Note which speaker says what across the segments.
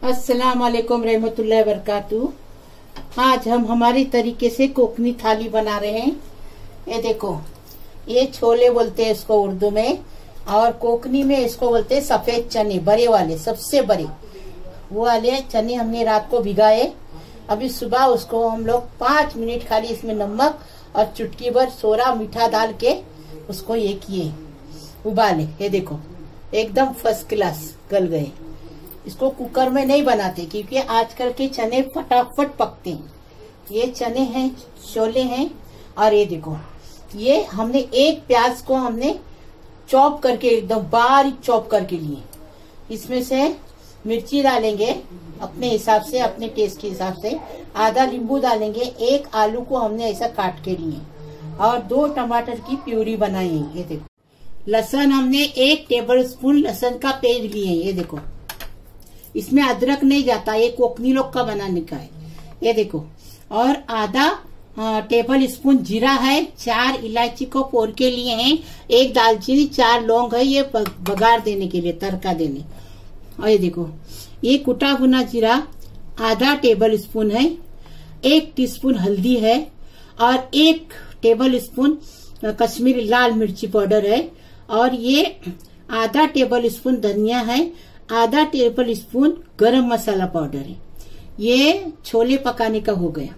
Speaker 1: अस्सलाम वालेकुम रहमतुल्लाहि बरकातुहू। आज हम हमारी तरीके से कोकनी थाली बना रहे हैं। ये देखो, ये छोले बोलते हैं इसको उर्दू में, और कोकनी में इसको बोलते हैं सफेद चने, बड़े वाले, सबसे बड़े वो वाले चने हमने रात को भिगाए। अभी सुबह उसको हम लोग 5 मिनट खाली इसमें नमक और चुटकी भर सोरा मीठा डाल के उसको ये किए, उबाले। ये देखो, एकदम फर्स्ट क्लास गल गए। इसको कुकर में नहीं बनाते क्योंकि आजकल के चने फटाफट पकते हैं। ये चने हैं, छोले हैं, और ये देखो, ये हमने एक प्याज को हमने चॉप करके एकदम बारीक चॉप करके लिए। इसमें से मिर्ची डालेंगे अपने हिसाब से, अपने टेस्ट के हिसाब से। आधा नींबू डालेंगे। एक आलू को हमने ऐसा काट के लिए, और 2 टमाटर की प्यूरी बनाई है। ये देखो, लहसुन हमने 1 टेबल स्पून लहसुन का पेस्ट लिए। ये देखो, इसमें अदरक नहीं जाता, ये कोकनी लोग का बनाने का है। ये देखो, और आधा टेबल स्पून जीरा है, 4 इलायची को फोड़ के लिए हैं, 1 दालचीनी, 4 लौंग है, ये बघार देने के लिए, तड़का देने। और ये देखो, ये कुटा भुना जीरा आधा टेबल स्पून है, 1 टीस्पून हल्दी है, और 1 टेबल स्पून कश्मीरी लाल मिर्ची पाउडर है, और ये आधा टेबल स्पून धनिया है, आधा टेबल स्पून गरम मसाला पाउडर है। ये छोले पकाने का हो गया।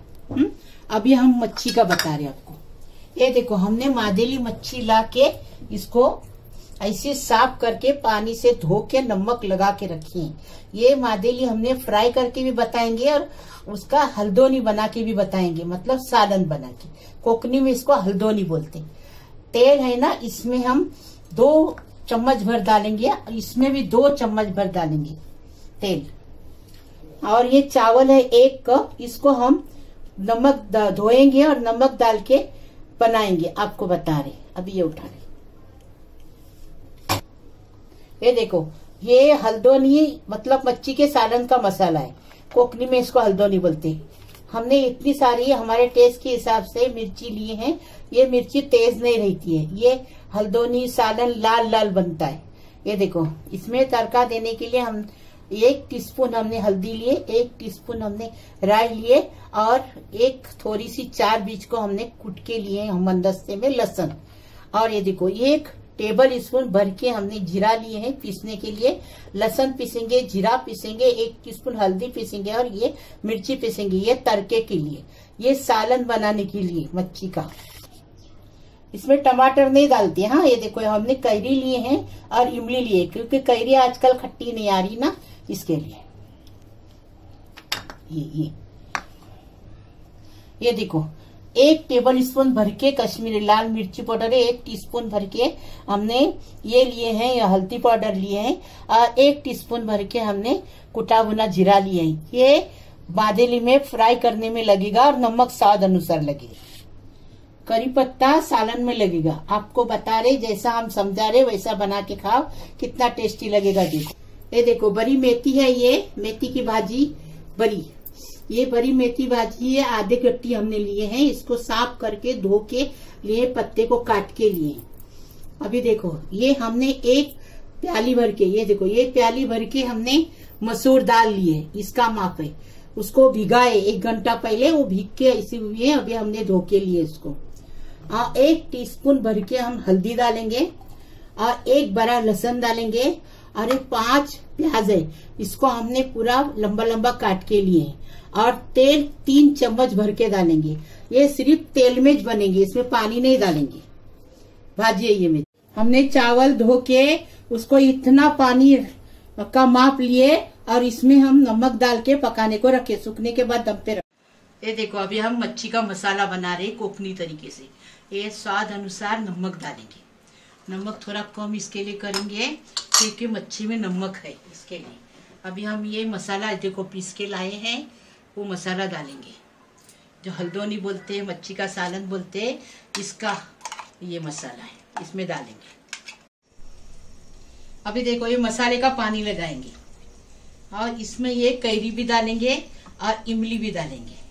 Speaker 1: अभी हम मच्छी का बता रहे आपको। ये देखो, हमने मादेली मच्छी ला के इसको ऐसे साफ करके पानी से धो के नमक लगा के रखी है। ये मादेली हमने फ्राई करके भी बताएंगे, और उसका हल्दोनी बना के भी बताएंगे, मतलब सालन बना के। कोकनी में इसको हल्दोनी बोलते हैं। तेल है ना, इसमें हम 2 चम्मच भर डालेंगे, इसमें भी 2 चम्मच भर डालेंगे तेल। और ये चावल है 1 कप, इसको हम नमक धोएंगे और नमक डाल के बनाएंगे, आपको बता रहे। अभी ये उठा रहे। ये देखो, ये हल्दोनी मतलब मच्छी के सालन का मसाला है। कोकनी में इसको हल्दोनी बोलते हैं। हमने इतनी सारी हमारे टेस्ट के हिसाब से मिर्ची लिए हैं। ये मिर्ची तेज नहीं रहती है। ये हल्दोनी सालन लाल लाल बनता है। ये देखो, इसमें तड़का देने के लिए हम 1 टीस्पून हमने हल्दी लिए, 1 टीस्पून हमने राई लिए, और एक थोड़ी सी 4 बीज को हमने कूट के लिए हमदस्ते में लहसुन। और ये देखो, 1 टेबल स्पून भर के हमने जीरा लिए हैं पीसने के लिए। लहसुन पीसेंगे, जीरा पीसेंगे, 1 टीस्पून हल्दी पीसेंगे, और ये मिर्ची पीसेंगे। ये तड़के के लिए, ये सालन बनाने के लिए मच्छी का। इसमें टमाटर नहीं डालते। हाँ, ये देखो, हमने कैरी लिए हैं और इमली लिए, क्योंकि कैरी आजकल खट्टी नहीं आ रही ना, इसके लिए। ये देखो, 1 टेबल स्पून भर के कश्मीरी लाल मिर्ची पाउडर है, 1 टीस्पून भर के हमने ये लिए हैं, या हल्दी पाउडर लिए हैं, और 1 टीस्पून भर के हमने कुटा भुना जीरा लिए हैं। ये बादेली में फ्राई करने में लगेगा, और नमक स्वाद अनुसार लगेगा। करी पत्ता सालन में लगेगा। आपको बता रहे, जैसा हम समझा रहे वैसा बना के खाओ, कितना टेस्टी लगेगा। देखो, ये देखो, बड़ी मेथी है, ये मेथी की भाजी बड़ी, ये बड़ी मेथी भाजी है। आधे गट्टी हमने लिए हैं, इसको साफ करके धो के लिए, पत्ते को काट के लिए। अभी देखो, ये हमने 1 प्याली भर के, ये देखो, ये प्याली भर के हमने मसूर दाल लिए, इसका माप है। उसको भिगाए 1 घंटा पहले, वो भीग के ऐसे हुए। अभी हमने धो के लिए इसको। 1 टीस्पून भर के हम हल्दी डालेंगे, और 1 बड़ा लहसुन डालेंगे, और 5 प्याज है, इसको हमने पूरा लंबा लंबा काट के लिए। और तेल 3 चम्मच भर के डालेंगे। ये सिर्फ तेल में बनेंगे, इसमें पानी नहीं डालेंगे। भाजी है ये में। हमने चावल धो के उसको इतना पानी का माप लिए, और इसमें हम नमक डाल के पकाने को रखे, सूखने के बाद दम पे रखे। ये देखो, अभी हम मच्छी का मसाला बना रहे कोकनी तरीके से। ये स्वाद अनुसार नमक डालेंगे। नमक थोड़ा कम इसके लिए करेंगे क्योंकि मच्छी में नमक है, इसके लिए। अभी हम ये मसाला देखो पीस के लाए हैं, वो मसाला डालेंगे, जो हल्दोनी बोलते हैं, मच्छी का सालन बोलते हैं, इसका ये मसाला है, इसमें डालेंगे। अभी देखो, ये मसाले का पानी लगाएंगे, और इसमें ये कैरी भी डालेंगे और इमली भी डालेंगे,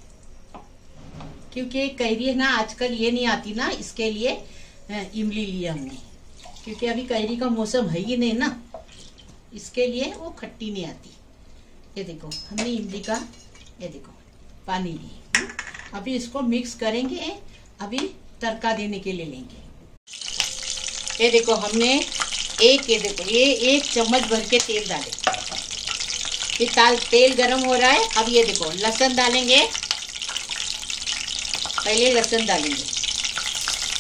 Speaker 1: क्योंकि कैरी है ना, आजकल ये नहीं आती ना, इसके लिए इमली लिया हमने, क्योंकि अभी कैरी का मौसम है ही नहीं ना, इसके लिए वो खट्टी नहीं आती। ये देखो हमने इमली का ये देखो पानी ली। अभी इसको मिक्स करेंगे। अभी तड़का देने के लिए लेंगे। ये देखो हमने ये देखो ये 1 चम्मच भर के तेल डाले। ये तेल गरम हो रहा है। अब ये देखो लहसुन डालेंगे। पहले लहसुन डालेंगे।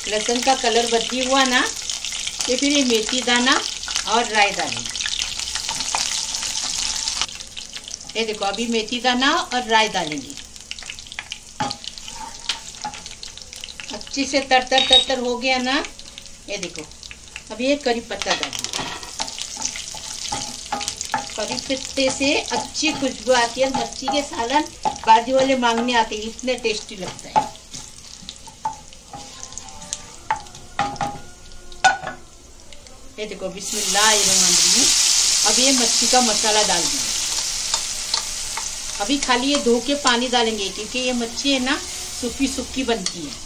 Speaker 1: लहसुन का कलर बदली हुआ ना तो फिर ये मेथी दाना और राई डालेंगे। ये देखो अभी मेथी दाना और राई डालेंगे। अच्छे से तर हो गया ना। ये देखो अभी ये करी पत्ता डालेंगे। करी पत्ते से अच्छी खुशबू आती है। मच्छी के सालन बाजू वाले मांगने आते हैं, इतने टेस्टी लगता है। ये देखो बिस्मिल्लाहिर्रहमानिर्रहीम। अब ये मच्छी का मसाला डाल देंगे। अभी खाली ये धो के पानी डालेंगे क्योंकि ये मच्छी है ना सूखी सूखी बनती है।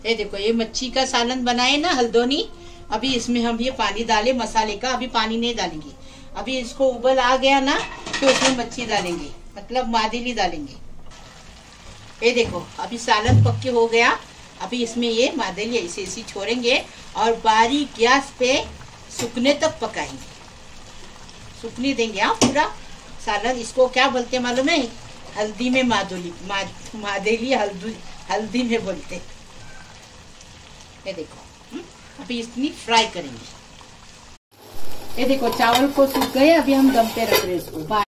Speaker 1: ये देखो ये मच्छी का सालन बनाए ना हल्दोनी। अभी इसमें हम ये पानी डाले मसाले का। अभी पानी नहीं डालेंगे। अभी इसको उबल आ गया ना तो इसमें मच्छी डालेंगे, मतलब मादेली डालेंगे। ये देखो अभी सालन पक्के हो गया। अभी इसमें ये मादेली ऐसे छोड़ेंगे और बारीक गैस पे सूखने तक पकाएंगे। सूखने देंगे। पूरा सालन इसको क्या बोलते हैं मालूम है? हल्दी में मादेली हल्दी में बोलते। ये देखो अभी इतनी फ्राई करेंगे। ये देखो चावल को सूख गए। अभी हम दम पे रख रहे हैं इसको।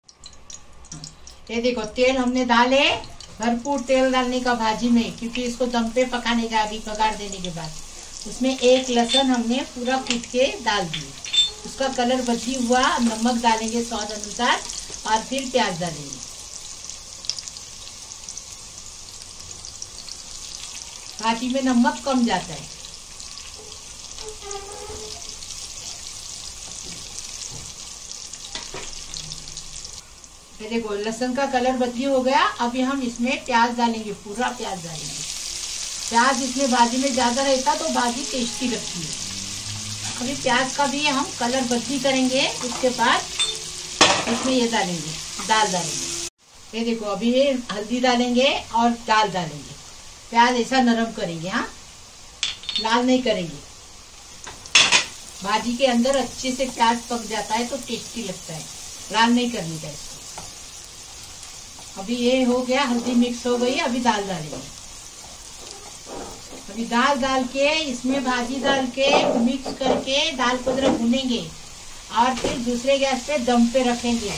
Speaker 1: ये देखो तेल हमने डाले। भरपूर तेल डालने का भाजी में, क्योंकि इसको दम पे पकाने का। अभी पगार देने के बाद उसमें 1 लहसुन हमने पूरा कूट के डाल दिए। उसका कलर बची हुआ। नमक डालेंगे स्वाद अनुसार और फिर प्याज डालेंगे। भाजी में नमक कम जाता है। ये देखो लहसुन का कलर बदली हो गया। अभी हम इसमें प्याज डालेंगे। पूरा प्याज डालेंगे। प्याज इसमें भाजी में ज्यादा रहता तो भाजी टेस्टी लगती है। अभी प्याज का भी हम कलर बदली करेंगे। उसके बाद इसमें ये डालेंगे, दाल डालेंगे। ये देखो अभी ये हल्दी डालेंगे और दाल डालेंगे। प्याज ऐसा नरम करेंगे। हाँ, लाल नहीं करेंगे। भाजी के अंदर अच्छे से प्याज पक जाता है तो टेस्टी लगता है। लाल नहीं करने का इसको। अभी ये हो गया, हल्दी मिक्स हो गई। अभी दाल डालेंगे। अभी दाल डाल के इसमें भाजी डाल के मिक्स करके दाल को जरा भूनेंगे और फिर दूसरे गैस पे दम पे रखेंगे।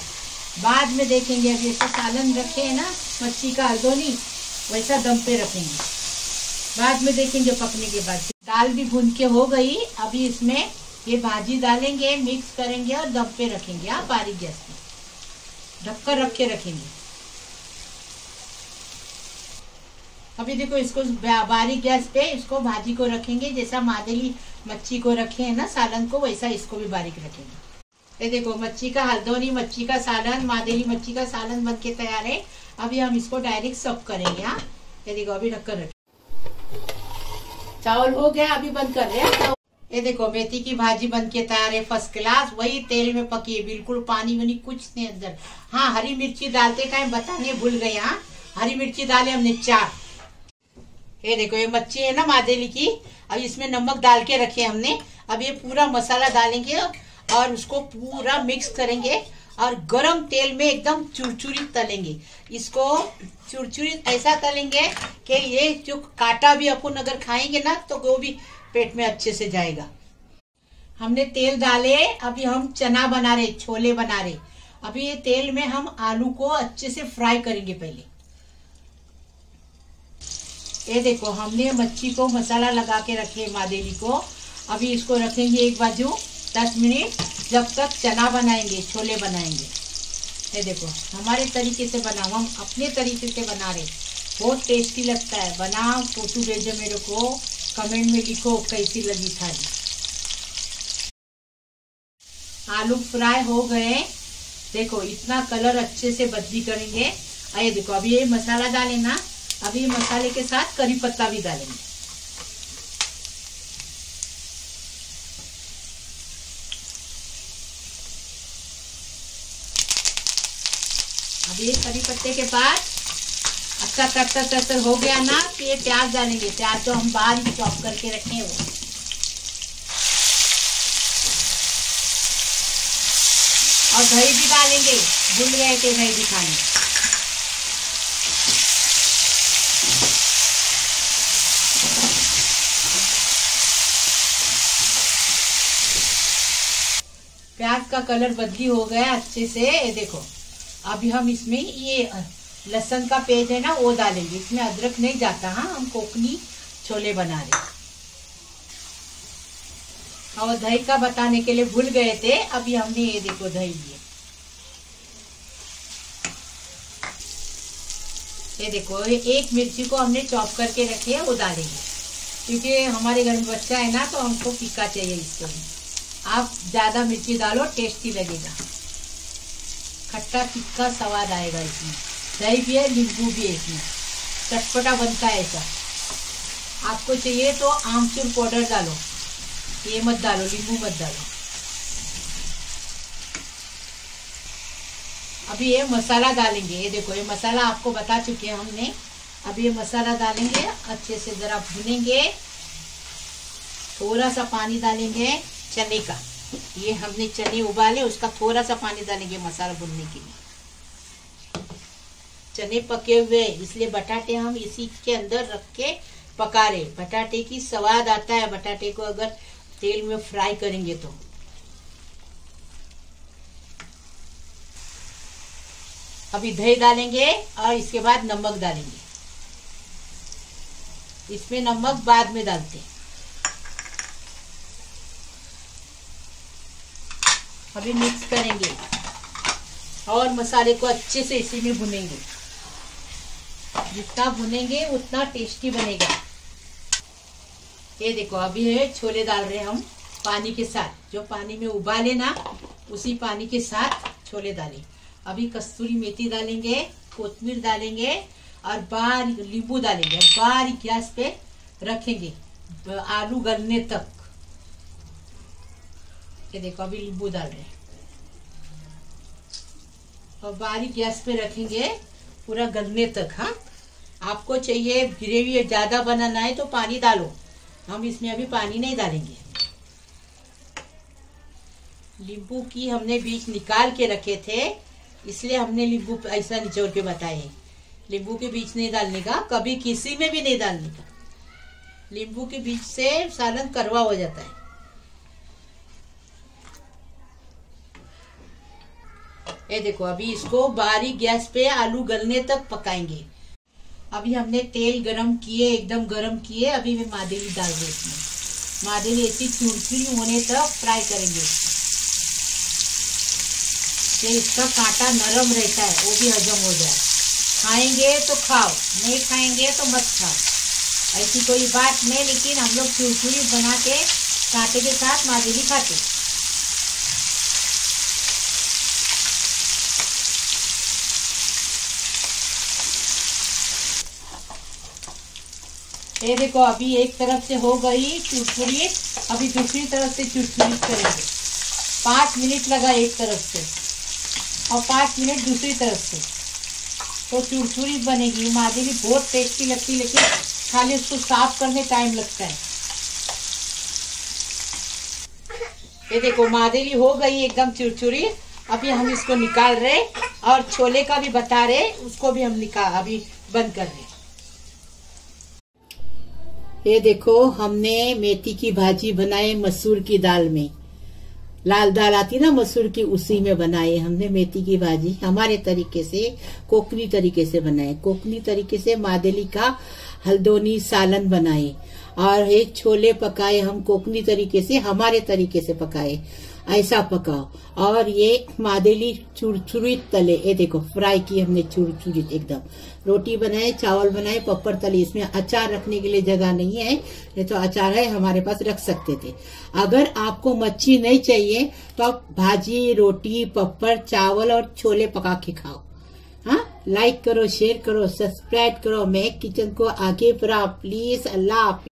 Speaker 1: बाद में देखेंगे। अभी ऐसा सालन रखे है ना मच्छी का हल्दोनी, वैसा दम पे रखेंगे। बाद में देखेंगे पकने के बाद। दाल भी भून के हो गई। अभी इसमें ये भाजी डालेंगे, मिक्स करेंगे और दम पे रखेंगे। आप बारीक गैस पे ढककर रख के रखेंगे। अभी देखो इसको बारीक गैस पे इसको भाजी को रखेंगे। जैसा मादेली मच्छी को रखे है ना सालन को, वैसा इसको भी बारीक रखेंगे। ये देखो मच्छी का हल्दोनी, मच्छी का सालन, मादेली मच्छी का सालन बन के तैयार है। अभी हम इसको डायरेक्ट सर्व करेंगे। हाँ, ये देखो अभी ढककर रखें। चावल हो गया। अभी बंद कर रहे हैं। ये देखो मेथी की भाजी बन के तैयार है। First class. वही तेल में पकी है। बिल्कुल पानी वानी कुछ नहीं अंदर। हाँ, हरी मिर्ची डालते टाइम बताने भूल गए। हाँ, हरी मिर्ची डाले हमने 4। ये देखो ये मच्छी है ना मादेली की। अब इसमें नमक डाल के रखे हमने। अब ये पूरा मसाला डालेंगे और उसको पूरा मिक्स करेंगे और गरम तेल में एकदम चुरचुरी तलेंगे। इसको चुरचुरी ऐसा तलेंगे कि ये जो काटा भी अपन अगर खाएंगे ना तो वो भी पेट में अच्छे से जाएगा। हमने तेल डाले। अभी हम चना बना रहे, छोले बना रहे। अभी ये तेल में हम आलू को अच्छे से फ्राई करेंगे पहले। ये देखो हमने मच्छी को मसाला लगा के रखे मादेली को। अभी इसको रखेंगे एक बाजू 10 मिनट, जब तक चना बनाएंगे, छोले बनाएंगे। ये देखो हमारे तरीके से बनाओ, हम अपने तरीके से बना रहे। बहुत टेस्टी लगता है। बनाओ, फोटो भेजो मेरे को, कमेंट में लिखो कैसी लगी थाली। आलू फ्राई हो गए। देखो इतना कलर अच्छे से बदली करेंगे। ये देखो अभी ये मसाला डाले ना। अभी मसाले के साथ करी पत्ता भी डालेंगे। अब ये करी पत्ते के बाद अच्छा तर तर हो गया ना, तो ये प्याज डालेंगे। प्याज तो हम बाहर ही चॉप करके रखे हैं वो। और दही भी डालेंगे, भूल गए थे दही भी खाने। प्याज का कलर बदली हो गया अच्छे से, ये देखो। अभी हम इसमें ये लहसुन का पेस्ट है ना वो डालेंगे। इसमें अदरक नहीं जाता। हाँ, हम कोकनी छोले बना रहे। और दही का बताने के लिए भूल गए थे। अभी हमने ये देखो दही लिए। ये देखो, ये एक मिर्ची को हमने चॉप करके रखी है, वो डालेंगे। क्योंकि हमारे घर में बच्चा है ना, तो हमको फीका चाहिए इसके लिए। आप ज्यादा मिर्ची डालो, टेस्टी लगेगा, खट्टा तीखा स्वाद आएगा इसमें। दही भी है, नींबू भी है इसमें, चटपटा बनता है ऐसा। आपको चाहिए तो आमचूर पाउडर डालो, ये मत डालो, नींबू मत डालो। अभी ये मसाला डालेंगे। ये देखो, ये मसाला आपको बता चुके हैं हमने। अभी ये मसाला डालेंगे, अच्छे से जरा भुनेंगे। थोड़ा सा पानी डालेंगे चने का। ये हमने चने उबाले, उसका थोड़ा सा पानी डालेंगे मसाला भुनने के लिए। चने पके हुए, इसलिए बटाटे हम इसी के अंदर रख के पका रहे। बटाटे की स्वाद आता है, बटाटे को अगर तेल में फ्राई करेंगे तो। अभी दही डालेंगे और इसके बाद नमक डालेंगे। इसमें नमक बाद में डालते हैं। अभी मिक्स करेंगे और मसाले को अच्छे से इसी में भुनेंगे। जितना भुनेंगे उतना टेस्टी बनेगा। ये देखो, अभी है छोले डाल रहे हैं हम पानी के साथ। जो पानी में उबाले ना, उसी पानी के साथ छोले डालें। अभी कस्तूरी मेथी डालेंगे, कोथिमीर डालेंगे और बारीक नींबू डालेंगे। बारीक गैस पे रखेंगे आलू गलने तक। ये देखो, अभी नींबू डाल रहे हैं और बारीक गैस पे रखेंगे पूरा गलने तक। हाँ, आपको चाहिए ग्रेवी ज्यादा बनाना है तो पानी डालो। हम इसमें अभी पानी नहीं डालेंगे। नींबू की हमने बीज निकाल के रखे थे, इसलिए हमने नींबू ऐसा निचोड़ के बताए। नींबू के बीज नहीं डालने का, कभी किसी में भी नहीं डालने का। नींबू के बीज से सालन कड़वा हो जाता है। ये देखो, अभी इसको बारीक गैस पे आलू गलने तक पकाएंगे। अभी हमने तेल गरम किए, एकदम गरम किए। अभी मैं मादेली डाल रही हूँ इसमें। मादेली ऐसी चुरचुरी होने तक फ्राई करेंगे। ये इसका कांटा नरम रहता है, वो भी हजम हो जाए। खाएंगे तो खाओ, नहीं खाएंगे तो मत खाओ, ऐसी कोई बात नहीं। लेकिन हम लोग चुरचुरी बना के कांटे के साथ मादेली खाते। ये देखो, अभी एक तरफ से हो गई चुरचुरी, अभी दूसरी तरफ से चुरचुरी करेंगे। 5 मिनट लगा एक तरफ से और 5 मिनट दूसरी तरफ से, तो चुरचुरी बनेगी। मादेली बहुत टेस्टी लगती, लेकिन खाली उसको साफ करने टाइम लगता है। ये देखो, मादेली हो गई एकदम चुरचुरी। अभी हम इसको निकाल रहे और छोले का भी बता रहे, उसको भी हम निकाल अभी बंद कर रहे। ये देखो, हमने मेथी की भाजी बनाई मसूर की दाल में। लाल दाल आती ना मसूर की, उसी में बनाए हमने मेथी की भाजी। हमारे तरीके से, कोकनी तरीके से बनाए। कोकनी तरीके से मादेली का हल्दोनी सालन बनाए और ये छोले पकाए हम कोकनी तरीके से, हमारे तरीके से पकाए। ऐसा पकाओ। और ये मादेली चुरचुरी तले। ये देखो, फ्राई की हमने चुरचुरी एकदम। रोटी बनाए, चावल बनाए, पप्पर तले। इसमें अचार रखने के लिए जगह नहीं है, ये तो अचार है हमारे पास, रख सकते थे। अगर आपको मच्छी नहीं चाहिए तो आप भाजी, रोटी, पप्पर, चावल और छोले पका के खाओ। हाँ, लाइक करो, शेयर करो, सब्सक्राइब करो। मैं किचन को आगे बढ़ाओ प्लीज। अल्लाह हाफिज।